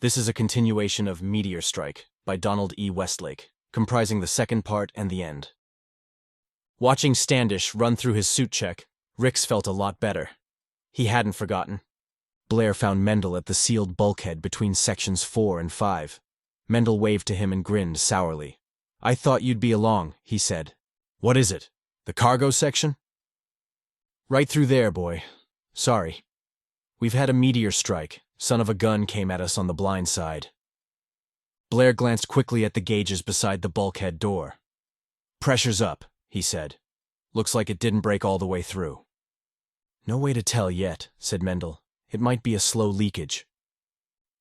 This is a continuation of Meteor Strike by Donald E. Westlake, comprising the second part and the end. Watching Standish run through his suit check, Rix felt a lot better. He hadn't forgotten. Blair found Mendel at the sealed bulkhead between sections 4 and 5. Mendel waved to him and grinned sourly. "I thought you'd be along," he said. "What is it? The cargo section?" "Right through there, boy. Sorry. We've had a meteor strike. Son of a gun came at us on the blind side." Blair glanced quickly at the gauges beside the bulkhead door. "Pressure's up," he said. "Looks like it didn't break all the way through." "No way to tell yet," said Mendel. "It might be a slow leakage."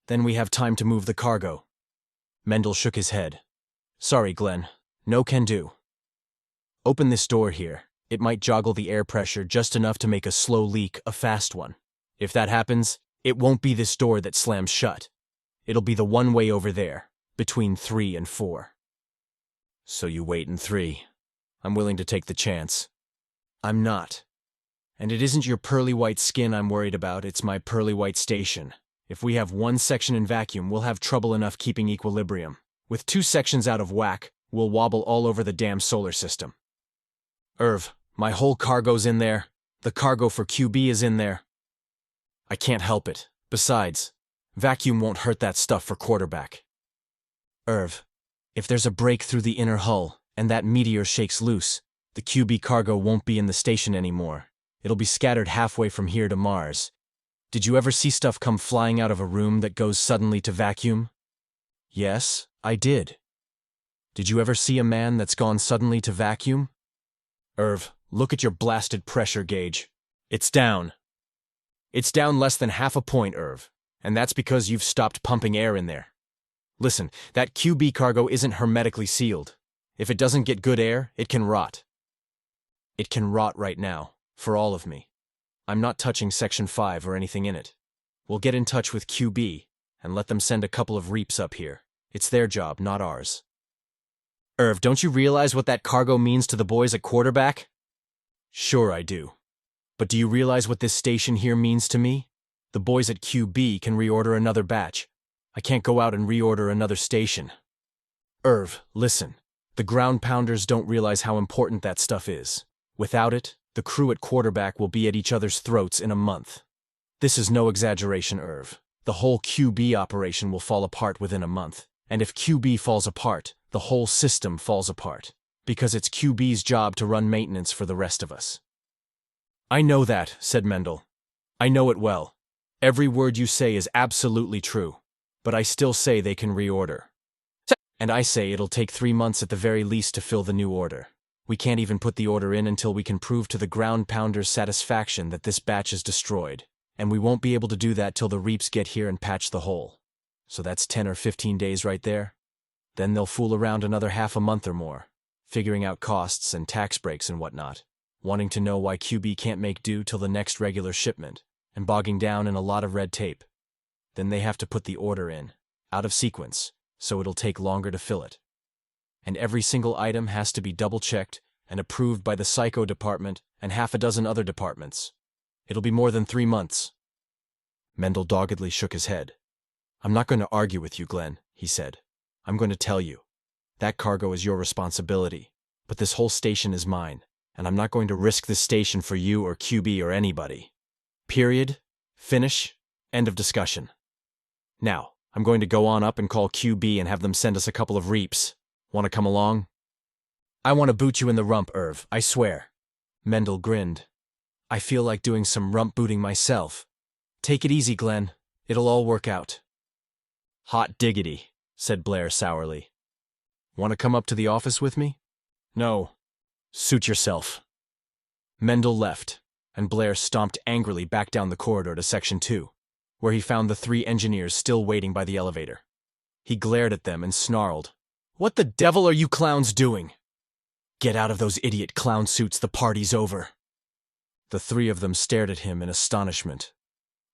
"Then we have time to move the cargo." Mendel shook his head. "Sorry, Glenn. No can do. Open this door here. It might joggle the air pressure just enough to make a slow leak a fast one. If that happens, it won't be this door that slams shut. It'll be the one way over there, between 3 and 4. "So you wait in 3. I'm willing to take the chance." "I'm not. And it isn't your pearly white skin I'm worried about, it's my pearly white station. If we have one section in vacuum, we'll have trouble enough keeping equilibrium. With 2 sections out of whack, we'll wobble all over the damn solar system. Irv, my whole cargo's in there. The cargo for QB is in there. I can't help it. Besides, vacuum won't hurt that stuff for quarterback. Irv, if there's a break through the inner hull, and that meteor shakes loose, the QB cargo won't be in the station anymore. It'll be scattered halfway from here to Mars. Did you ever see stuff come flying out of a room that goes suddenly to vacuum?" "Yes, I did." "Did you ever see a man that's gone suddenly to vacuum?" "Irv, look at your blasted pressure gauge. It's down. It's down less than half a point, Irv, and that's because you've stopped pumping air in there. Listen, that QB cargo isn't hermetically sealed. If it doesn't get good air, it can rot. It can rot right now, for all of me. I'm not touching Section 5 or anything in it. We'll get in touch with QB and let them send a couple of reaps up here. It's their job, not ours." "Irv, don't you realize what that cargo means to the boys at quarterback?" "Sure I do. But do you realize what this station here means to me? The boys at QB can reorder another batch. I can't go out and reorder another station. Irv, listen. The ground pounders don't realize how important that stuff is. Without it, the crew at quarterback will be at each other's throats in a month. This is no exaggeration, Irv. The whole QB operation will fall apart within a month. And if QB falls apart, the whole system falls apart. Because it's QB's job to run maintenance for the rest of us." "I know that," said Mendel. "I know it well. Every word you say is absolutely true. But I still say they can reorder. And I say it'll take 3 months at the very least to fill the new order. We can't even put the order in until we can prove to the ground pounders' satisfaction that this batch is destroyed. And we won't be able to do that till the reaps get here and patch the hole. So that's 10 or 15 days right there. Then they'll fool around another half a month or more, figuring out costs and tax breaks and whatnot, wanting to know why QB can't make do till the next regular shipment, and bogging down in a lot of red tape. Then they have to put the order in, out of sequence, so it'll take longer to fill it. And every single item has to be double-checked and approved by the psycho department and half a dozen other departments. It'll be more than 3 months. Mendel doggedly shook his head. "I'm not going to argue with you, Glenn," he said. "I'm going to tell you. That cargo is your responsibility, but this whole station is mine, and I'm not going to risk this station for you or QB or anybody. Period. Finish. End of discussion. Now, I'm going to go on up and call QB and have them send us a couple of reaps. Want to come along?" "I want to boot you in the rump, Irv, I swear." Mendel grinned. "I feel like doing some rump booting myself. Take it easy, Glenn. It'll all work out." "Hot diggity," said Blair sourly. "Want to come up to the office with me?" "No. Suit yourself." Mendel left, and Blair stomped angrily back down the corridor to Section 2, where he found the 3 engineers still waiting by the elevator. He glared at them and snarled, "What the devil are you clowns doing? Get out of those idiot clown suits, the party's over." The 3 of them stared at him in astonishment.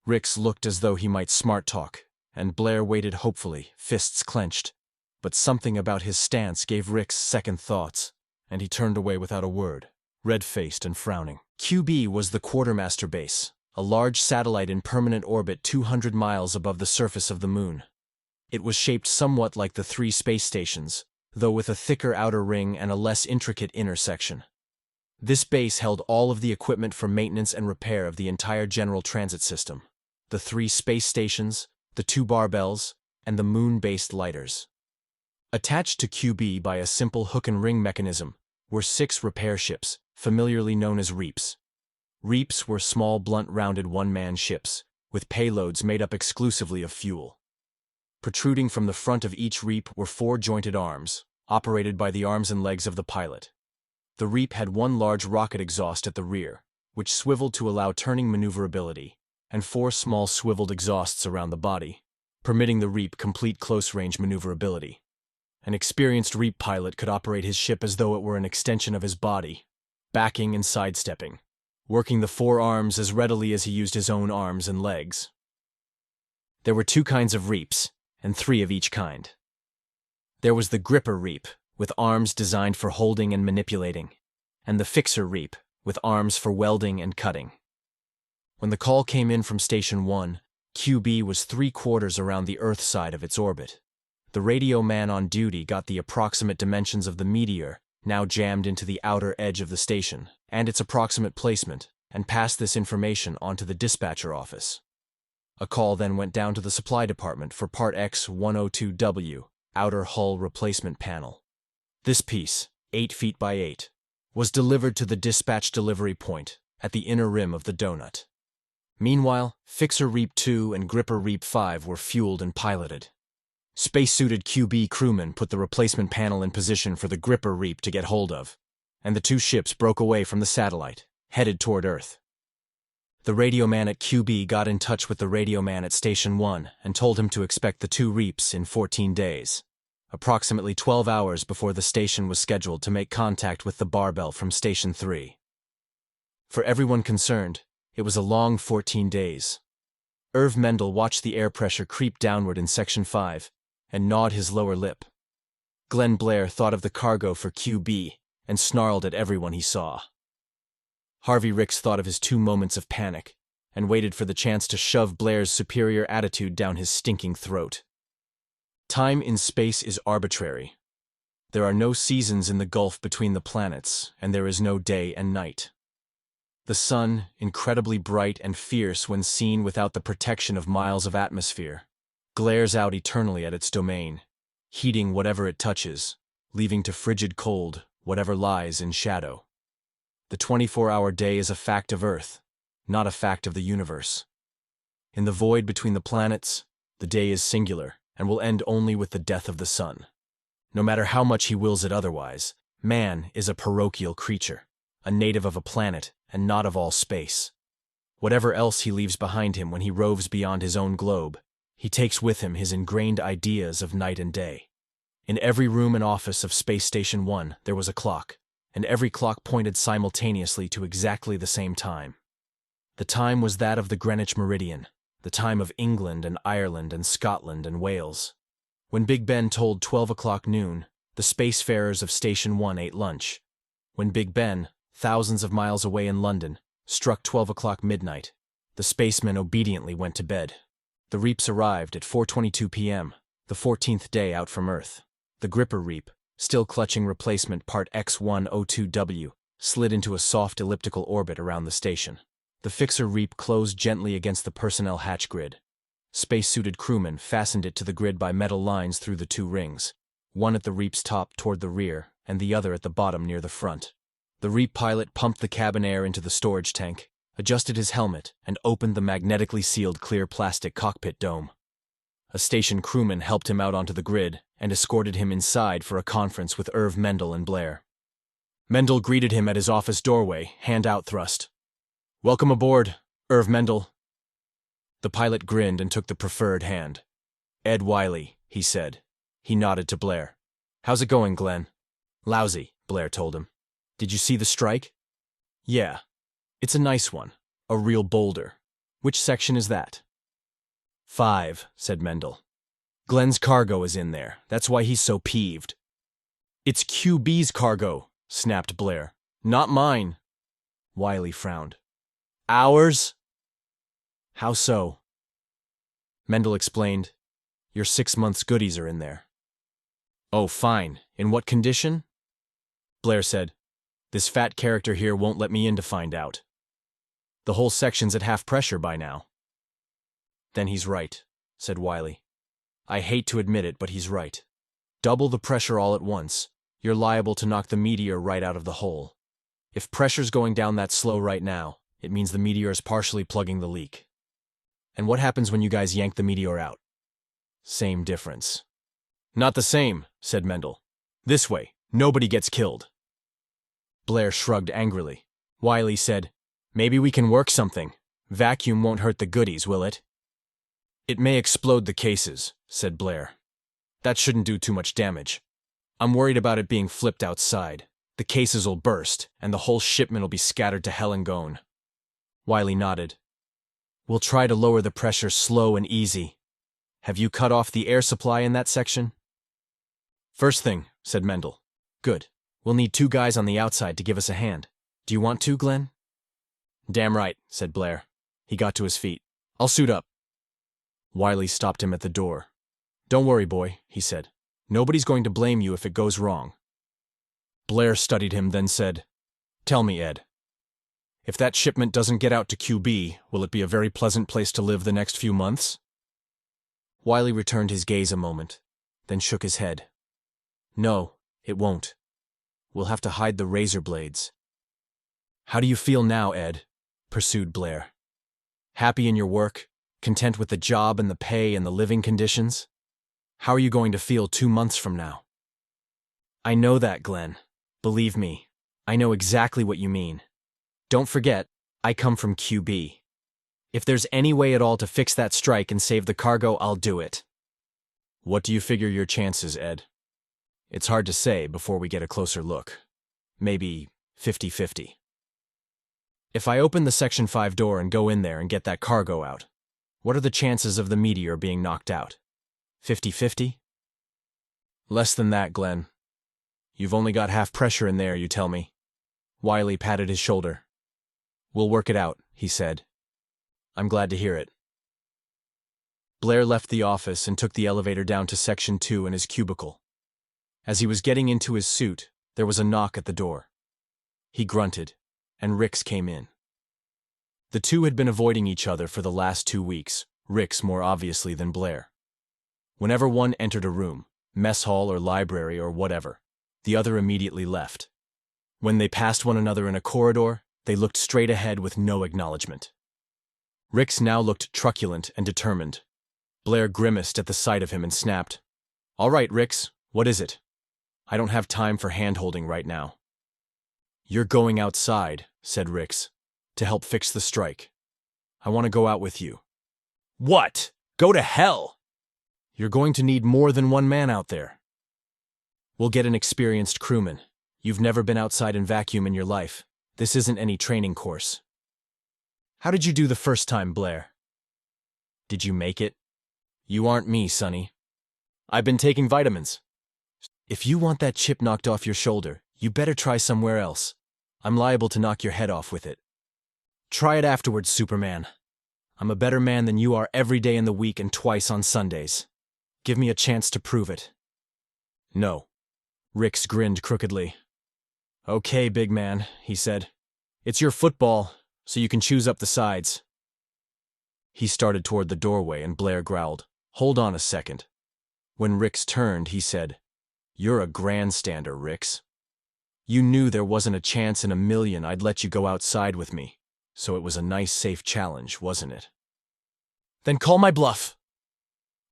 Rix looked as though he might smart talk, and Blair waited hopefully, fists clenched. But something about his stance gave Rix second thoughts, and he turned away without a word, red-faced and frowning. QB was the quartermaster base, a large satellite in permanent orbit 200 miles above the surface of the moon. It was shaped somewhat like the three space stations, though with a thicker outer ring and a less intricate inner section. This base held all of the equipment for maintenance and repair of the entire general transit system: the three space stations, the two barbells, and the moon-based lighters. Attached to QB by a simple hook and ring mechanism were 6 repair ships, familiarly known as reaps. Reaps were small, blunt-rounded one-man ships, with payloads made up exclusively of fuel. Protruding from the front of each reap were 4 jointed arms, operated by the arms and legs of the pilot. The reap had one large rocket exhaust at the rear, which swiveled to allow turning maneuverability, and 4 small swiveled exhausts around the body, permitting the reap complete close-range maneuverability. An experienced reap pilot could operate his ship as though it were an extension of his body, backing and sidestepping, working the 4 arms as readily as he used his own arms and legs. There were 2 kinds of reaps, and 3 of each kind. There was the gripper reap, with arms designed for holding and manipulating, and the fixer reap, with arms for welding and cutting. When the call came in from Station 1, QB was 3/4 around the Earth side of its orbit. The radio man on duty got the approximate dimensions of the Meteor, now jammed into the outer edge of the station, and its approximate placement, and passed this information on to the dispatcher office. A call then went down to the supply department for Part X-102W, outer hull replacement panel. This piece, 8 feet by 8, was delivered to the dispatch delivery point at the inner rim of the donut. Meanwhile, Fixer Reap 2 and Gripper Reap 5 were fueled and piloted. Space-suited QB crewmen put the replacement panel in position for the Gripper Reap to get hold of, and the 2 ships broke away from the satellite, headed toward Earth. The radio man at QB got in touch with the radio man at Station 1 and told him to expect the 2 reaps in 14 days, approximately 12 hours before the station was scheduled to make contact with the barbell from Station 3. For everyone concerned, it was a long 14 days. Irv Mendel watched the air pressure creep downward in Section 5 and gnawed his lower lip. Glenn Blair thought of the cargo for QB and snarled at everyone he saw. Harvey Ricks thought of his 2 moments of panic and waited for the chance to shove Blair's superior attitude down his stinking throat. Time in space is arbitrary. There are no seasons in the gulf between the planets, and there is no day and night. The sun, incredibly bright and fierce when seen without the protection of miles of atmosphere, glares out eternally at its domain, heating whatever it touches, leaving to frigid cold whatever lies in shadow. The 24-hour day is a fact of Earth, not a fact of the universe. In the void between the planets, the day is singular and will end only with the death of the sun. No matter how much he wills it otherwise, man is a parochial creature, a native of a planet and not of all space. Whatever else he leaves behind him when he roves beyond his own globe, he takes with him his ingrained ideas of night and day. In every room and office of Space Station 1 there was a clock, and every clock pointed simultaneously to exactly the same time. The time was that of the Greenwich Meridian, the time of England and Ireland and Scotland and Wales. When Big Ben tolled 12 o'clock noon, the spacefarers of Station 1 ate lunch. When Big Ben, thousands of miles away in London, struck 12 o'clock midnight, the spacemen obediently went to bed. The reaps arrived at 4:22 p.m., the 14th day out from Earth. The Gripper Reap, still clutching replacement Part X-102W, slid into a soft elliptical orbit around the station. The Fixer Reap closed gently against the personnel hatch grid. Space-suited crewmen fastened it to the grid by metal lines through the 2 rings, one at the Reap's top toward the rear and the other at the bottom near the front. The Reap pilot pumped the cabin air into the storage tank, adjusted his helmet, and opened the magnetically sealed clear plastic cockpit dome. A station crewman helped him out onto the grid and escorted him inside for a conference with Irv Mendel and Blair. Mendel greeted him at his office doorway, hand out thrust. "Welcome aboard, Irv Mendel." The pilot grinned and took the preferred hand. "Ed Wiley," he said. He nodded to Blair. "How's it going, Glenn?" "Lousy," Blair told him. "Did you see the strike?" "Yeah. It's a nice one. A real boulder. Which section is that?" 5, said Mendel. "Glenn's cargo is in there. That's why he's so peeved." "It's QB's cargo," snapped Blair. "Not mine." Wiley frowned. "Ours?" "How so?" Mendel explained. Your 6 months goodies are in there. Oh, fine. In what condition? Blair said. This fat character here won't let me in to find out. The whole section's at half pressure by now. Then he's right, said Wiley. I hate to admit it, but he's right. Double the pressure all at once. You're liable to knock the Meteor right out of the hole. If pressure's going down that slow right now, it means the Meteor's partially plugging the leak. And what happens when you guys yank the Meteor out? Same difference. Not the same, said Mendel. This way, nobody gets killed. Blair shrugged angrily. Wiley said, Maybe we can work something. Vacuum won't hurt the goodies, will it? It may explode the cases, said Blair. That shouldn't do too much damage. I'm worried about it being flipped outside. The cases will burst, and the whole shipment will be scattered to hell and gone. Wiley nodded. We'll try to lower the pressure slow and easy. Have you cut off the air supply in that section? First thing, said Mendel. Good. We'll need 2 guys on the outside to give us a hand. Do you want to, Glenn? Damn right, said Blair. He got to his feet. I'll suit up. Wiley stopped him at the door. Don't worry, boy, he said. Nobody's going to blame you if it goes wrong. Blair studied him, then said, Tell me, Ed. If that shipment doesn't get out to QB, will it be a very pleasant place to live the next few months? Wiley returned his gaze a moment, then shook his head. No, it won't. We'll have to hide the razor blades. How do you feel now, Ed? Pursued Blair. Happy in your work? Content with the job and the pay and the living conditions? How are you going to feel 2 months from now? I know that, Glenn. Believe me, I know exactly what you mean. Don't forget, I come from QB. If there's any way at all to fix that strike and save the cargo, I'll do it. What do you figure your chances, Ed? It's hard to say before we get a closer look. Maybe 50-50. If I open the Section 5 door and go in there and get that cargo out, what are the chances of the Meteor being knocked out? 50-50? Less than that, Glenn. You've only got half pressure in there, you tell me. Wiley patted his shoulder. We'll work it out, he said. I'm glad to hear it. Blair left the office and took the elevator down to Section 2 in his cubicle. As he was getting into his suit, there was a knock at the door. He grunted, and Rix came in. The two had been avoiding each other for the last 2 weeks, Rix more obviously than Blair. Whenever one entered a room, mess hall or library or whatever, the other immediately left. When they passed one another in a corridor, they looked straight ahead with no acknowledgement. Rix now looked truculent and determined. Blair grimaced at the sight of him and snapped, All right, Rix, what is it? I don't have time for hand-holding right now. You're going outside, said Rix, to help fix the strike. I want to go out with you. What? Go to hell! You're going to need more than one man out there. We'll get an experienced crewman. You've never been outside in vacuum in your life. This isn't any training course. How did you do the first time, Blair? Did you make it? You aren't me, Sonny. I've been taking vitamins. If you want that chip knocked off your shoulder, you better try somewhere else. I'm liable to knock your head off with it. Try it afterwards, Superman. I'm a better man than you are every day in the week and twice on Sundays. Give me a chance to prove it. No. Rix grinned crookedly. Okay, big man, he said. It's your football, so you can choose up the sides. He started toward the doorway and Blair growled, Hold on a second. When Rix turned, he said, You're a grandstander, Rix. You knew there wasn't a chance in a million I'd let you go outside with me, so it was a nice, safe challenge, wasn't it? Then call my bluff.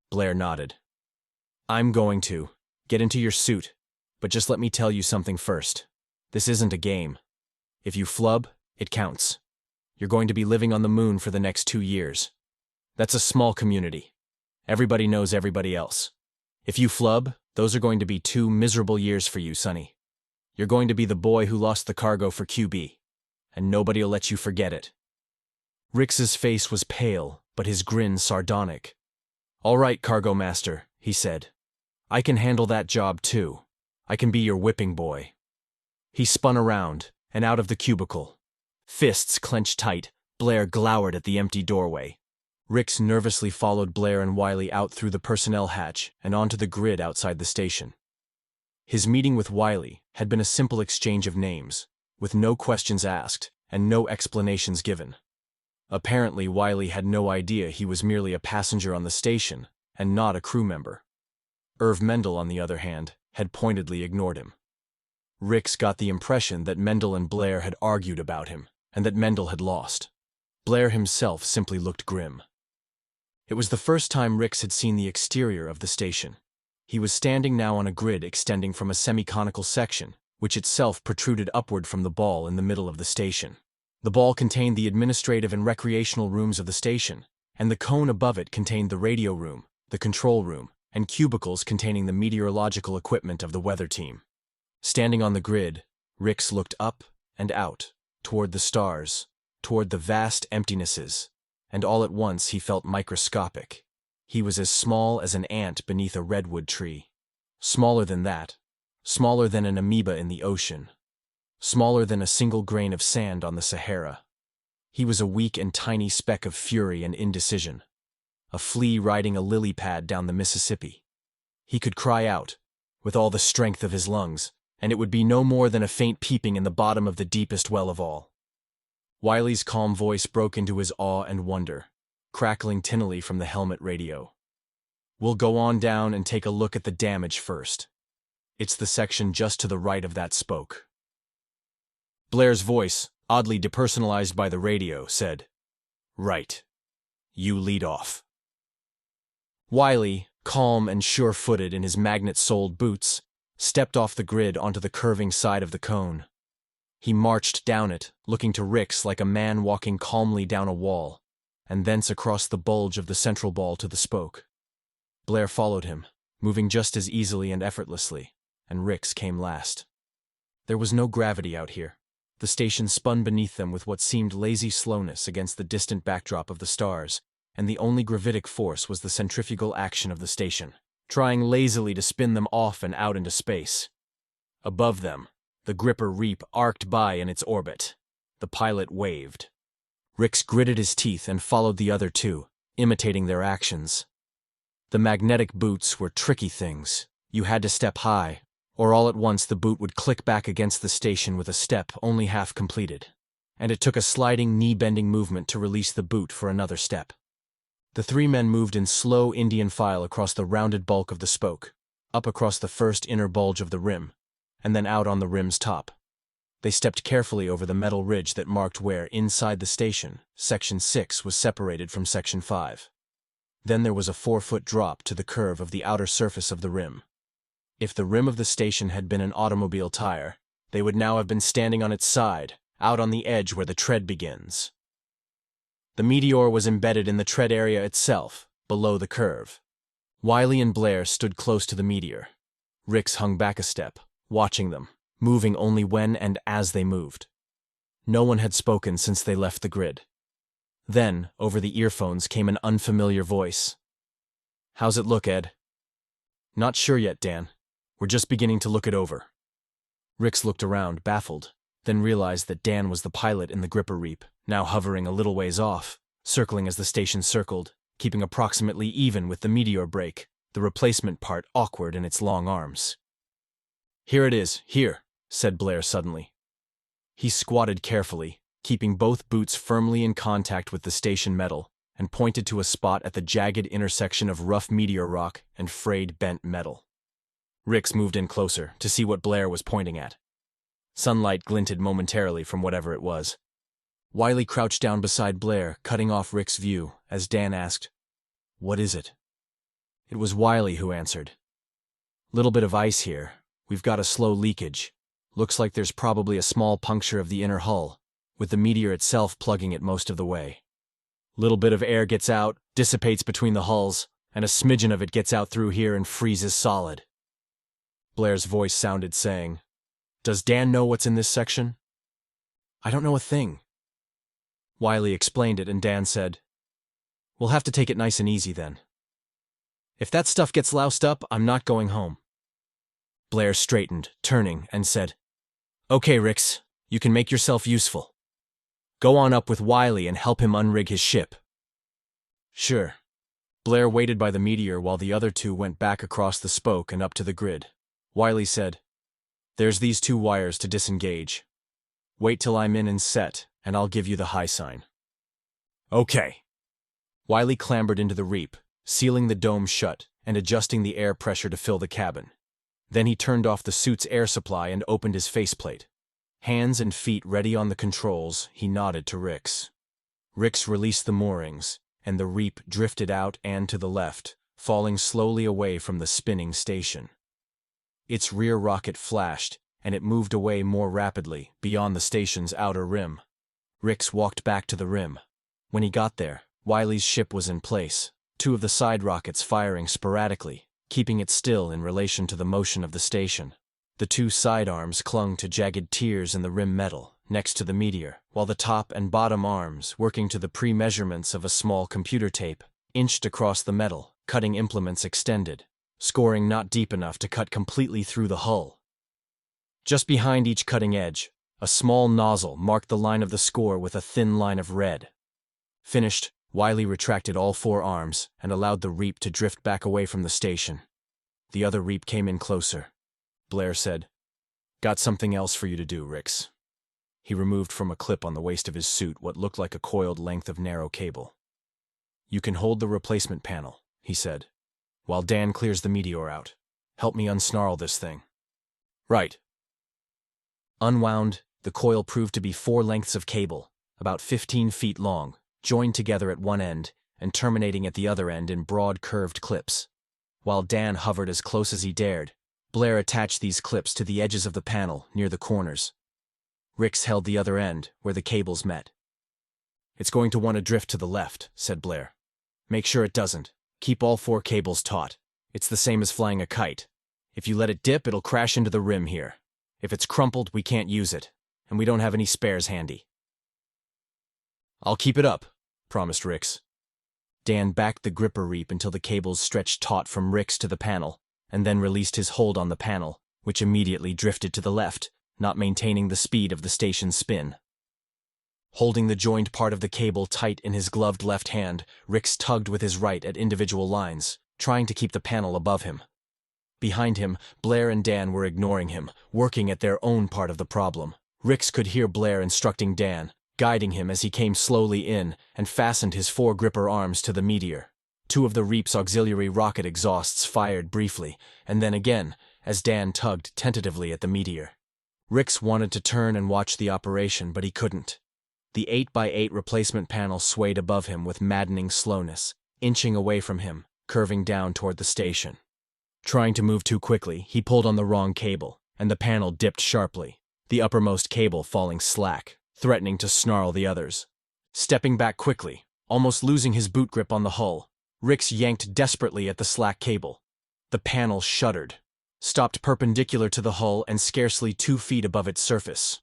Blair nodded. I'm going to. Get into your suit, but just let me tell you something first. This isn't a game. If you flub, it counts. You're going to be living on the moon for the next 2 years. That's a small community. Everybody knows everybody else. If you flub, those are going to be 2 miserable years for you, Sonny. You're going to be the boy who lost the cargo for QB, and nobody'll let you forget it. Rix's face was pale, but his grin sardonic. All right, Cargo Master, he said. I can handle that job too. I can be your whipping boy. He spun around, and out of the cubicle. Fists clenched tight, Blair glowered at the empty doorway. Rix nervously followed Blair and Wiley out through the personnel hatch and onto the grid outside the station. His meeting with Wiley had been a simple exchange of names, with no questions asked and no explanations given. Apparently, Wiley had no idea he was merely a passenger on the station and not a crew member. Irv Mendel, on the other hand, had pointedly ignored him. Rix got the impression that Mendel and Blair had argued about him, and that Mendel had lost. Blair himself simply looked grim. It was the first time Rix had seen the exterior of the station. He was standing now on a grid extending from a semi-conical section, which itself protruded upward from the ball in the middle of the station. The ball contained the administrative and recreational rooms of the station, and the cone above it contained the radio room, the control room, and cubicles containing the meteorological equipment of the weather team. Standing on the grid, Rix looked up and out, toward the stars, toward the vast emptinesses, and all at once he felt microscopic. He was as small as an ant beneath a redwood tree. Smaller than that, smaller than an amoeba in the ocean, smaller than a single grain of sand on the Sahara. He was a weak and tiny speck of fury and indecision, a flea riding a lily pad down the Mississippi. He could cry out, with all the strength of his lungs, and it would be no more than a faint peeping in the bottom of the deepest well of all. Wiley's calm voice broke into his awe and wonder, crackling tinnily from the helmet radio. "We'll go on down and take a look at the damage first. It's the section just to the right of that spoke." Blair's voice, oddly depersonalized by the radio, said, "Right. You lead off." Wiley, calm and sure-footed in his magnet-soled boots, stepped off the grid onto the curving side of the cone. He marched down it, looking to Rix like a man walking calmly down a wall, and thence across the bulge of the central ball to the spoke. Blair followed him, moving just as easily and effortlessly, and Rix came last. There was no gravity out here. The station spun beneath them with what seemed lazy slowness against the distant backdrop of the stars, and the only gravitic force was the centrifugal action of the station, trying lazily to spin them off and out into space. Above them, the Gripper Reap arced by in its orbit. The pilot waved. Rix gritted his teeth and followed the other two, imitating their actions. The magnetic boots were tricky things. You had to step high, or all at once the boot would click back against the station with a step only half completed, and it took a sliding knee-bending movement to release the boot for another step. The three men moved in slow Indian file across the rounded bulk of the spoke, up across the first inner bulge of the rim, and then out on the rim's top. They stepped carefully over the metal ridge that marked where, inside the station, Section 6 was separated from Section 5. Then there was a 4-foot drop to the curve of the outer surface of the rim. If the rim of the station had been an automobile tire, they would now have been standing on its side, out on the edge where the tread begins. The Meteor was embedded in the tread area itself, below the curve. Wiley and Blair stood close to the Meteor. Rix hung back a step, watching them, moving only when and as they moved. No one had spoken since they left the grid. Then, over the earphones came an unfamiliar voice. "How's it look, Ed?" "Not sure yet, Dan. We're just beginning to look it over." Rix looked around, baffled, then realized that Dan was the pilot in the Gripper Reap, now hovering a little ways off, circling as the station circled, keeping approximately even with the Meteor brake, the replacement part awkward in its long arms. "Here it is, here," said Blair suddenly. He squatted carefully, keeping both boots firmly in contact with the station metal, and pointed to a spot at the jagged intersection of rough meteor rock and frayed bent metal. Rix moved in closer to see what Blair was pointing at. Sunlight glinted momentarily from whatever it was. Wiley crouched down beside Blair, cutting off Rix's view, as Dan asked, "What is it?" It was Wiley who answered. "Little bit of ice here. We've got a slow leakage. Looks like there's probably a small puncture of the inner hull, with the Meteor itself plugging it most of the way. Little bit of air gets out, dissipates between the hulls, and a smidgen of it gets out through here and freezes solid." Blair's voice sounded saying, "Does Dan know what's in this section?" "I don't know a thing." Wiley explained it and Dan said, "We'll have to take it nice and easy then. If that stuff gets loused up, I'm not going home." Blair straightened, turning, and said, "Okay, Rix, you can make yourself useful. Go on up with Wiley and help him unrig his ship." Sure. Blair waited by the Meteor while the other two went back across the spoke and up to the grid. Wiley said, "There's these 2 wires to disengage. Wait till I'm in and set, and I'll give you the high sign." Okay. Wiley clambered into the Reap, sealing the dome shut and adjusting the air pressure to fill the cabin. Then he turned off the suit's air supply and opened his faceplate. Hands and feet ready on the controls, he nodded to Rix. Rix released the moorings, and the Reap drifted out and to the left, falling slowly away from the spinning station. Its rear rocket flashed, and it moved away more rapidly, beyond the station's outer rim. Rix walked back to the rim. When he got there, Wiley's ship was in place, 2 of the side rockets firing sporadically, keeping it still in relation to the motion of the station. The 2 side arms clung to jagged tiers in the rim metal, next to the Meteor, while the top and bottom arms, working to the pre-measurements of a small computer tape, inched across the metal, cutting implements extended, scoring not deep enough to cut completely through the hull. Just behind each cutting edge, a small nozzle marked the line of the score with a thin line of red. Finished, Wiley retracted all 4 arms and allowed the Reap to drift back away from the station. The other Reap came in closer. Blair said, "Got something else for you to do, Rix." He removed from a clip on the waist of his suit what looked like a coiled length of narrow cable. "You can hold the replacement panel," he said, "while Dan clears the Meteor out. Help me unsnarl this thing." "Right." Unwound, the coil proved to be 4 lengths of cable, about 15 feet long, joined together at one end and terminating at the other end in broad curved clips. While Dan hovered as close as he dared, Blair attached these clips to the edges of the panel near the corners. Rix held the other end, where the cables met. "It's going to want to drift to the left," said Blair. "Make sure it doesn't. Keep all 4 cables taut. It's the same as flying a kite. If you let it dip, it'll crash into the rim here. If it's crumpled, we can't use it, and we don't have any spares handy." "I'll keep it up," promised Rix. Dan backed the gripper Reap until the cables stretched taut from Rix to the panel, and then released his hold on the panel, which immediately drifted to the left, not maintaining the speed of the station's spin. Holding the joined part of the cable tight in his gloved left hand, Rix tugged with his right at individual lines, trying to keep the panel above him. Behind him, Blair and Dan were ignoring him, working at their own part of the problem. Rix could hear Blair instructing Dan, guiding him as he came slowly in and fastened his 4 gripper arms to the Meteor. 2 of the Reap's auxiliary rocket exhausts fired briefly, and then again, as Dan tugged tentatively at the Meteor. Rix wanted to turn and watch the operation, but he couldn't. The 8x8 replacement panel swayed above him with maddening slowness, inching away from him, curving down toward the station. Trying to move too quickly, he pulled on the wrong cable, and the panel dipped sharply, the uppermost cable falling slack, threatening to snarl the others. Stepping back quickly, almost losing his boot grip on the hull, Rix yanked desperately at the slack cable. The panel shuddered, stopped perpendicular to the hull and scarcely 2 feet above its surface.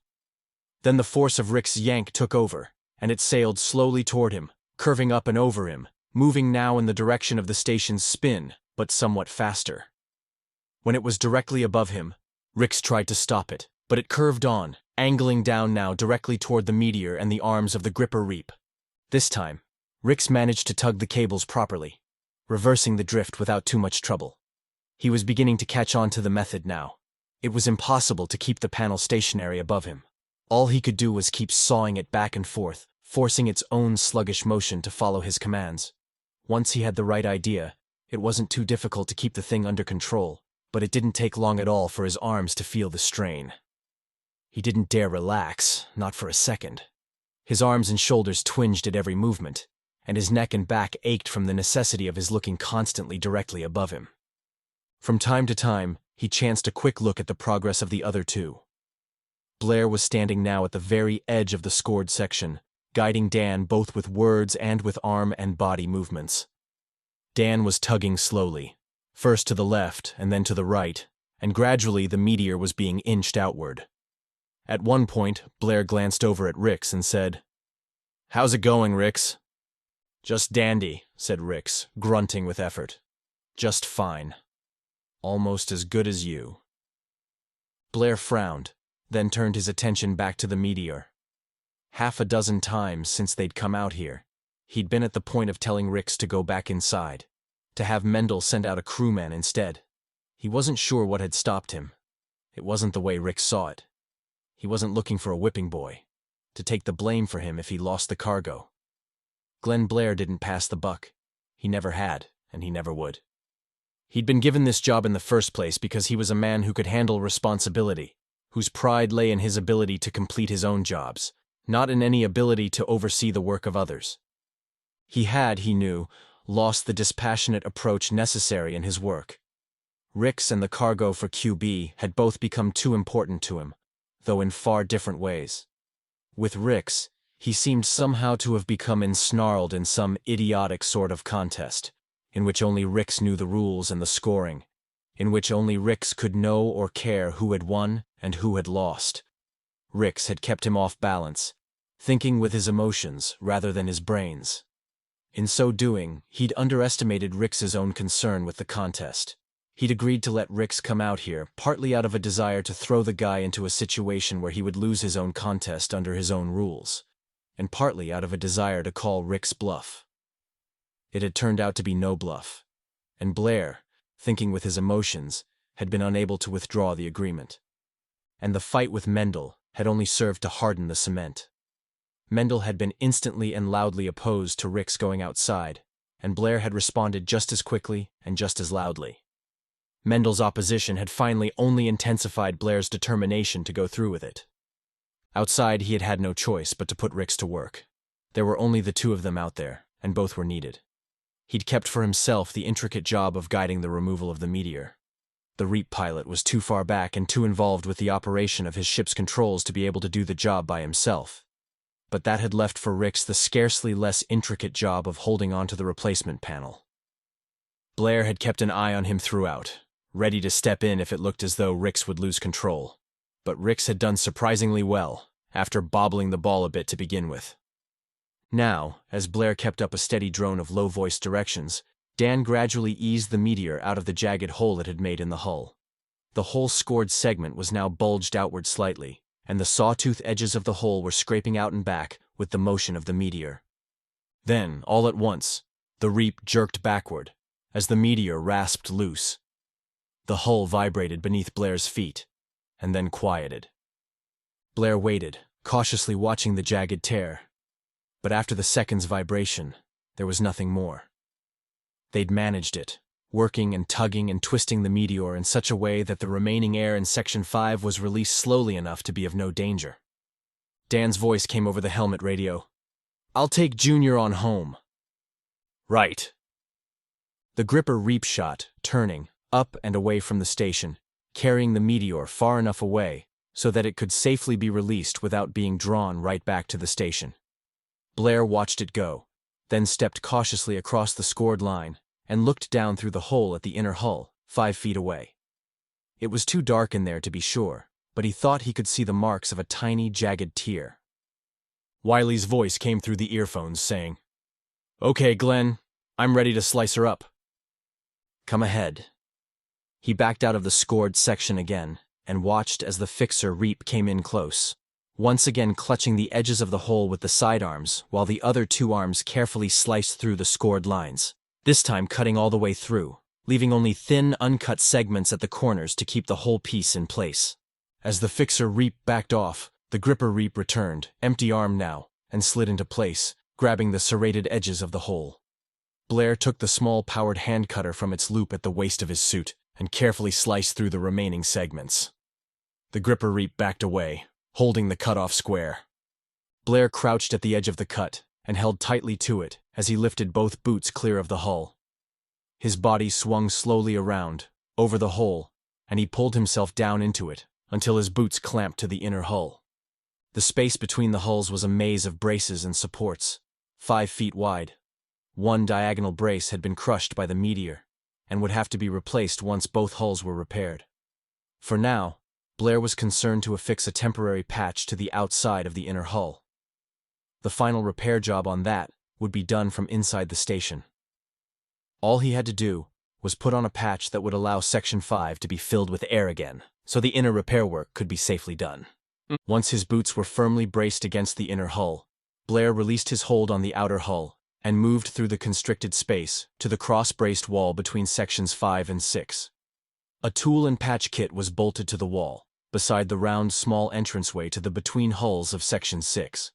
Then the force of Rix's yank took over, and it sailed slowly toward him, curving up and over him, moving now in the direction of the station's spin, but somewhat faster. When it was directly above him, Rix tried to stop it, but it curved on, angling down now directly toward the Meteor and the arms of the gripper Reap. This time, Rix managed to tug the cables properly, reversing the drift without too much trouble. He was beginning to catch on to the method now. It was impossible to keep the panel stationary above him. All he could do was keep sawing it back and forth, forcing its own sluggish motion to follow his commands. Once he had the right idea, it wasn't too difficult to keep the thing under control, but it didn't take long at all for his arms to feel the strain. He didn't dare relax, not for a second. His arms and shoulders twinged at every movement, and his neck and back ached from the necessity of his looking constantly directly above him. From time to time, he chanced a quick look at the progress of the other 2. Blair was standing now at the very edge of the scored section, guiding Dan both with words and with arm and body movements. Dan was tugging slowly, first to the left and then to the right, and gradually the Meteor was being inched outward. At one point, Blair glanced over at Rix and said, "How's it going, Rix?" "Just dandy," said Rix, grunting with effort. "Just fine. Almost as good as you." Blair frowned, then turned his attention back to the Meteor. 6 times since they'd come out here, He'd been at the point of telling Rix to go back inside, to have Mendel send out a crewman instead. He wasn't sure what had stopped him. It wasn't the way Rix saw it. He wasn't looking for a whipping boy, to take the blame for him if he lost the cargo. Glenn Blair didn't pass the buck. He never had, and he never would. He'd been given this job in the first place because he was a man who could handle responsibility, whose pride lay in his ability to complete his own jobs, not in any ability to oversee the work of others. He had, he knew, lost the dispassionate approach necessary in his work. Rix and the cargo for QB had both become too important to him, though in far different ways. With Rix, he seemed somehow to have become ensnarled in some idiotic sort of contest, in which only Rix knew the rules and the scoring, in which only Rix could know or care who had won and who had lost. Rix had kept him off balance, thinking with his emotions rather than his brains. In so doing, he'd underestimated Rix's own concern with the contest. He'd agreed to let Rix come out here, partly out of a desire to throw the guy into a situation where he would lose his own contest under his own rules, and partly out of a desire to call Rix bluff. It had turned out to be no bluff, and Blair, thinking with his emotions, had been unable to withdraw the agreement. And the fight with Mendel had only served to harden the cement. Mendel had been instantly and loudly opposed to Rix going outside, and Blair had responded just as quickly and just as loudly. Mendel's opposition had finally only intensified Blair's determination to go through with it. Outside, he had had no choice but to put Rix to work. There were only the two of them out there, and both were needed. He'd kept for himself the intricate job of guiding the removal of the Meteor. The Reap pilot was too far back and too involved with the operation of his ship's controls to be able to do the job by himself. But that had left for Rix the scarcely less intricate job of holding onto the replacement panel. Blair had kept an eye on him throughout, ready to step in if it looked as though Rix would lose control. But Rix had done surprisingly well, after bobbling the ball a bit to begin with. Now, as Blair kept up a steady drone of low-voiced directions, Dan gradually eased the Meteor out of the jagged hole it had made in the hull. The whole scored segment was now bulged outward slightly, and the sawtooth edges of the hole were scraping out and back with the motion of the Meteor. Then, all at once, the Reap jerked backward, as the Meteor rasped loose. The hull vibrated beneath Blair's feet, and then quieted. Blair waited, cautiously watching the jagged tear. But after the second's vibration, there was nothing more. They'd managed it, working and tugging and twisting the Meteor in such a way that the remaining air in Section 5 was released slowly enough to be of no danger. Dan's voice came over the helmet radio. "I'll take Junior on home." "Right." The Gripper Reap shot, turning, up and away from the station, carrying the Meteor far enough away so that it could safely be released without being drawn right back to the station. Blair watched it go, then stepped cautiously across the scored line and looked down through the hole at the inner hull, 5 feet away. It was too dark in there to be sure, but he thought he could see the marks of a tiny, jagged tear. Wiley's voice came through the earphones, saying, "Okay, Glenn, I'm ready to slice her up." "Come ahead." He backed out of the scored section again and watched as the fixer Reap came in close, once again clutching the edges of the hole with the sidearms while the other two arms carefully sliced through the scored lines, this time cutting all the way through, leaving only thin, uncut segments at the corners to keep the whole piece in place. As the fixer Reap backed off, the Gripper Reap returned, empty-armed now, and slid into place, grabbing the serrated edges of the hole. Blair took the small powered hand cutter from its loop at the waist of his suit and carefully sliced through the remaining segments. The Gripper Reap backed away, holding the cut-off square. Blair crouched at the edge of the cut and held tightly to it as he lifted both boots clear of the hull. His body swung slowly around, over the hole, and he pulled himself down into it until his boots clamped to the inner hull. The space between the hulls was a maze of braces and supports, 5 feet wide. One diagonal brace had been crushed by the Meteor and would have to be replaced once both hulls were repaired. For now, Blair was concerned to affix a temporary patch to the outside of the inner hull. The final repair job on that would be done from inside the station. All he had to do was put on a patch that would allow Section 5 to be filled with air again, so the inner repair work could be safely done. Once his boots were firmly braced against the inner hull, Blair released his hold on the outer hull and moved through the constricted space to the cross-braced wall between sections 5 and 6. A tool and patch kit was bolted to the wall, beside the round small entranceway to the between hulls of section 6.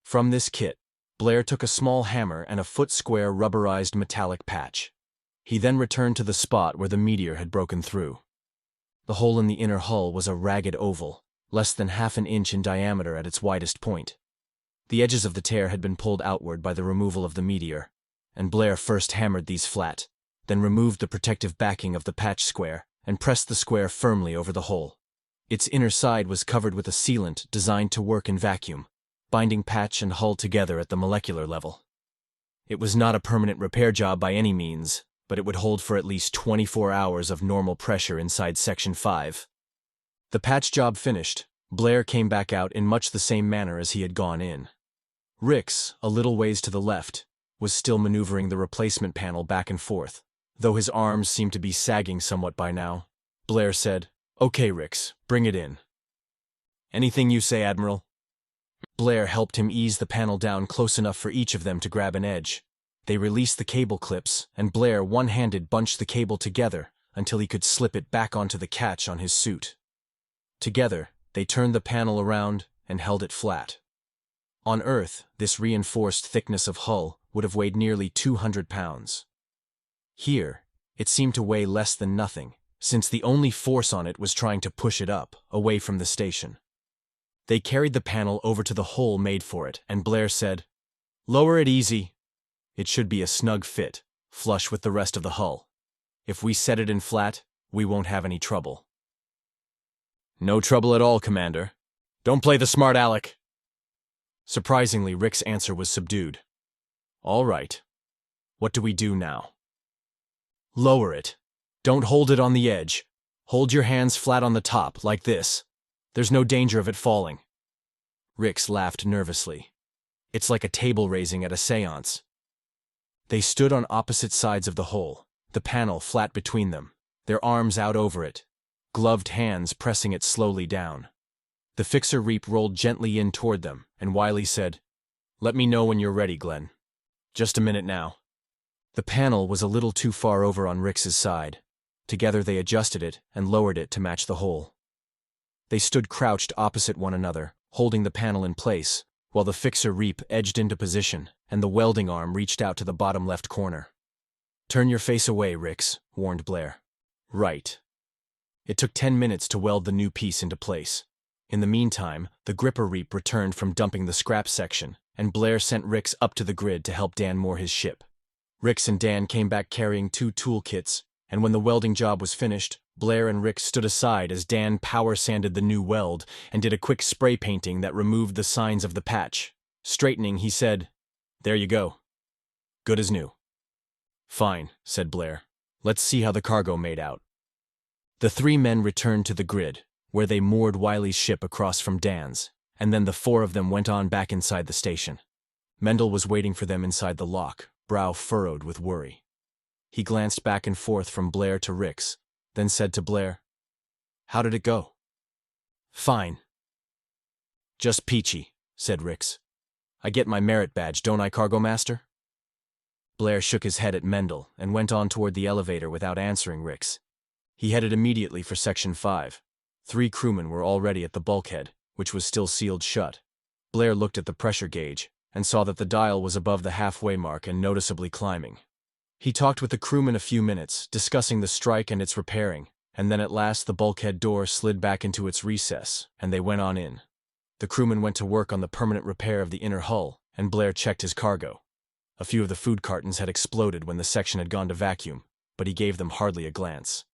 From this kit, Blair took a small hammer and a foot-square rubberized metallic patch. He then returned to the spot where the meteor had broken through. The hole in the inner hull was a ragged oval, less than half an inch in diameter at its widest point. The edges of the tear had been pulled outward by the removal of the meteor, and Blair first hammered these flat, then removed the protective backing of the patch square and pressed the square firmly over the hole. Its inner side was covered with a sealant designed to work in vacuum, binding patch and hull together at the molecular level. It was not a permanent repair job by any means, but it would hold for at least 24 hours of normal pressure inside Section 5. The patch job finished, Blair came back out in much the same manner as he had gone in. Rix, a little ways to the left, was still maneuvering the replacement panel back and forth. Though his arms seemed to be sagging somewhat by now, Blair said, "Okay, Rix, bring it in." "Anything you say, Admiral." Blair helped him ease the panel down close enough for each of them to grab an edge. They released the cable clips, and Blair one-handed bunched the cable together until he could slip it back onto the catch on his suit. Together, they turned the panel around and held it flat. On Earth, this reinforced thickness of hull would have weighed nearly 200 pounds. Here, it seemed to weigh less than nothing, since the only force on it was trying to push it up, away from the station. They carried the panel over to the hole made for it, and Blair said, "Lower it easy. It should be a snug fit, flush with the rest of the hull. If we set it in flat, we won't have any trouble." "No trouble at all, Commander. Don't play the smart aleck." Surprisingly, Rick's answer was subdued. "All right. What do we do now?" "Lower it. Don't hold it on the edge. Hold your hands flat on the top, like this. There's no danger of it falling." Rix laughed nervously. "It's like a table raising at a seance." They stood on opposite sides of the hole, the panel flat between them, their arms out over it, gloved hands pressing it slowly down. The fixer reap rolled gently in toward them, and Wiley said, "Let me know when you're ready, Glenn. Just a minute now." The panel was a little too far over on Rix's side. Together they adjusted it and lowered it to match the hole. They stood crouched opposite one another, holding the panel in place, while the fixer reap edged into position and the welding arm reached out to the bottom left corner. "Turn your face away, Rix," warned Blair. "Right." It took 10 minutes to weld the new piece into place. In the meantime, the gripper reap returned from dumping the scrap section, and Blair sent Rix up to the grid to help Dan moor his ship. Rix and Dan came back carrying 2 tool kits, and when the welding job was finished, Blair and Rix stood aside as Dan power-sanded the new weld and did a quick spray painting that removed the signs of the patch. Straightening, he said, "There you go. Good as new." "Fine," said Blair. "Let's see how the cargo made out." The 3 men returned to the grid, where they moored Wiley's ship across from Dan's, and then the 4 of them went on back inside the station. Mendel was waiting for them inside the lock, brow furrowed with worry. He glanced back and forth from Blair to Rix, then said to Blair, "How did it go?" "Fine." "Just peachy," said Rix. "I get my merit badge, don't I, Cargo Master?" Blair shook his head at Mendel and went on toward the elevator without answering Rix. He headed immediately for Section 5. 3 crewmen were already at the bulkhead, which was still sealed shut. Blair looked at the pressure gauge and saw that the dial was above the halfway mark and noticeably climbing. He talked with the crewmen a few minutes, discussing the strike and its repairing, and then at last the bulkhead door slid back into its recess, and they went on in. The crewmen went to work on the permanent repair of the inner hull, and Blair checked his cargo. A few of the food cartons had exploded when the section had gone to vacuum, but he gave them hardly a glance.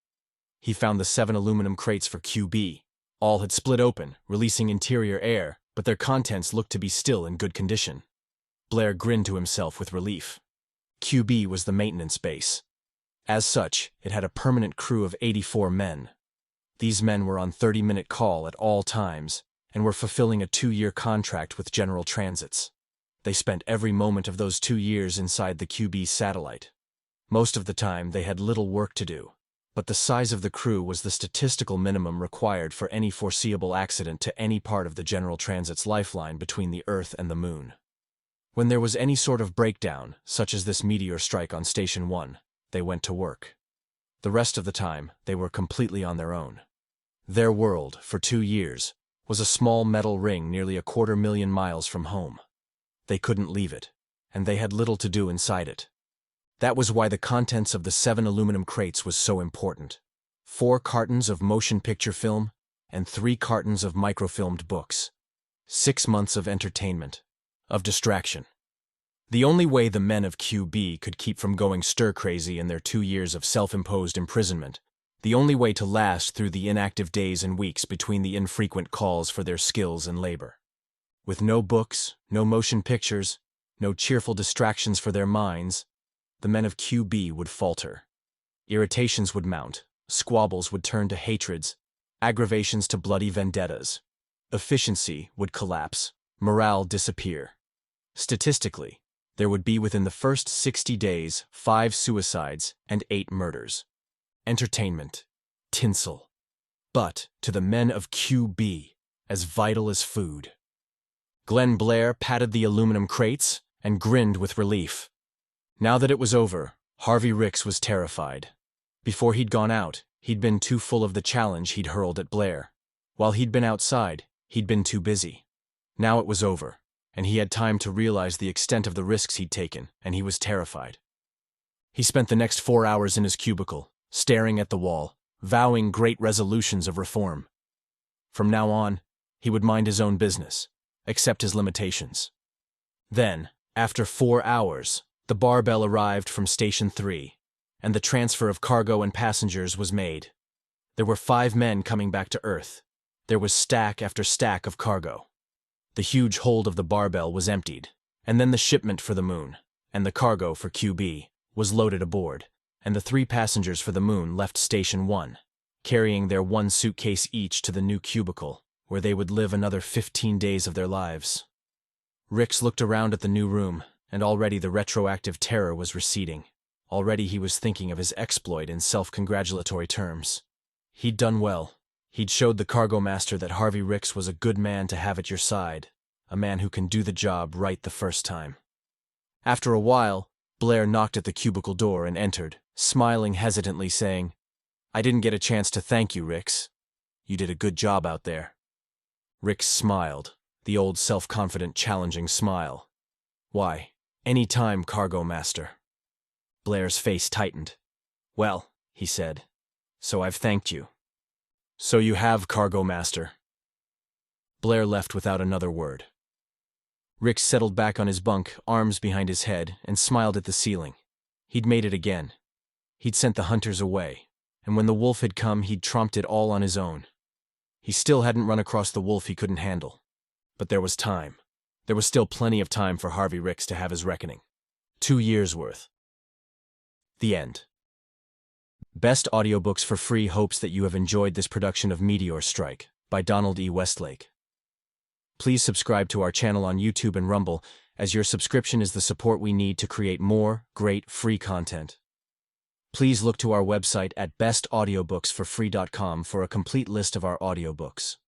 He found the 7 aluminum crates for QB. All had split open, releasing interior air, but their contents looked to be still in good condition. Blair grinned to himself with relief. QB was the maintenance base. As such, it had a permanent crew of 84 men. These men were on 30-minute call at all times and were fulfilling a 2-year contract with General Transits. They spent every moment of those 2 years inside the QB satellite. Most of the time, they had little work to do, but the size of the crew was the statistical minimum required for any foreseeable accident to any part of the General Transit's lifeline between the Earth and the Moon. When there was any sort of breakdown, such as this meteor strike on Station 1, they went to work. The rest of the time, they were completely on their own. Their world, for 2 years, was a small metal ring nearly 250,000 miles from home. They couldn't leave it, and they had little to do inside it. That was why the contents of the 7 aluminum crates was so important. 4 cartons of motion picture film and 3 cartons of microfilmed books. 6 months of entertainment, of distraction. The only way the men of QB could keep from going stir-crazy in their 2 years of self-imposed imprisonment, the only way to last through the inactive days and weeks between the infrequent calls for their skills and labor. With no books, no motion pictures, no cheerful distractions for their minds, the men of QB would falter. Irritations would mount, squabbles would turn to hatreds, aggravations to bloody vendettas. Efficiency would collapse, morale disappear. Statistically, there would be within the first 60 days 5 suicides and 8 murders. Entertainment, tinsel, but to the men of QB, as vital as food. Glenn Blair patted the aluminum crates and grinned with relief. Now that it was over, Harvey Ricks was terrified. Before he'd gone out, he'd been too full of the challenge he'd hurled at Blair. While he'd been outside, he'd been too busy. Now it was over, and he had time to realize the extent of the risks he'd taken, and he was terrified. He spent the next 4 hours in his cubicle, staring at the wall, vowing great resolutions of reform. From now on, he would mind his own business, accept his limitations. Then, after 4 hours, the barbell arrived from Station 3, and the transfer of cargo and passengers was made. There were 5 men coming back to Earth. There was stack after stack of cargo. The huge hold of the barbell was emptied, and then the shipment for the moon, and the cargo for QB, was loaded aboard, and the 3 passengers for the moon left Station 1, carrying their 1 suitcase each to the new cubicle, where they would live another 15 days of their lives. Ricks looked around at the new room, and already the retroactive terror was receding. Already he was thinking of his exploit in self-congratulatory terms. He'd done well. He'd showed the cargo master that Harvey Ricks was a good man to have at your side, a man who can do the job right the first time. After a while, Blair knocked at the cubicle door and entered, smiling hesitantly, saying, "I didn't get a chance to thank you, Ricks. You did a good job out there." Ricks smiled, the old self-confident, challenging smile. "Why, any time, cargo master." Blair's face tightened. "Well," he said, "so I've thanked you." "So you have, cargo master." Blair left without another word. Ricks settled back on his bunk, arms behind his head, and smiled at the ceiling. He'd made it again. He'd sent the hunters away, and when the wolf had come, he'd tromped it all on his own. He still hadn't run across the wolf he couldn't handle. But there was time. There was still plenty of time for Harvey Ricks to have his reckoning. 2 years' worth. The end. Best Audiobooks for Free hopes that you have enjoyed this production of Meteor Strike by Donald E. Westlake. Please subscribe to our channel on YouTube and Rumble, as your subscription is the support we need to create more great free content. Please look to our website at bestaudiobooksforfree.com for a complete list of our audiobooks.